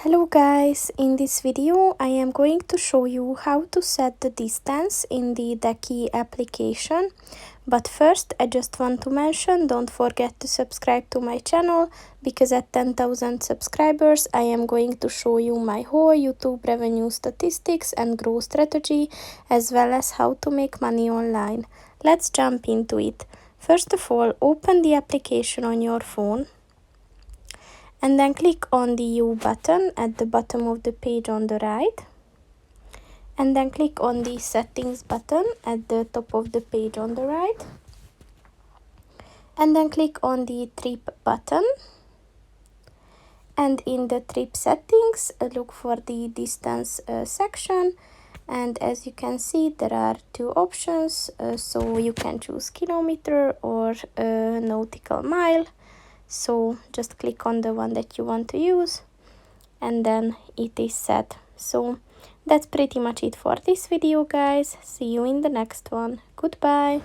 Hello guys, in this video I am going to show you how to set the distance in the Deckee application. But first I just want to mention, don't forget to subscribe to my channel, because at 10,000 subscribers I am going to show you my whole YouTube revenue statistics and growth strategy, as well as how to make money online. Let's jump into it. First of all, open the application on your phone. And then click on the U button at the bottom of the page on the right. And then click on the settings button at the top of the page on the right. And then click on the trip button. And in the trip settings, look for the distance section. And as you can see, there are two options. So you can choose kilometer or nautical mile. So just click on the one that you want to use, and then it is set. So that's pretty much it for this video, guys. See you in the next one. Goodbye.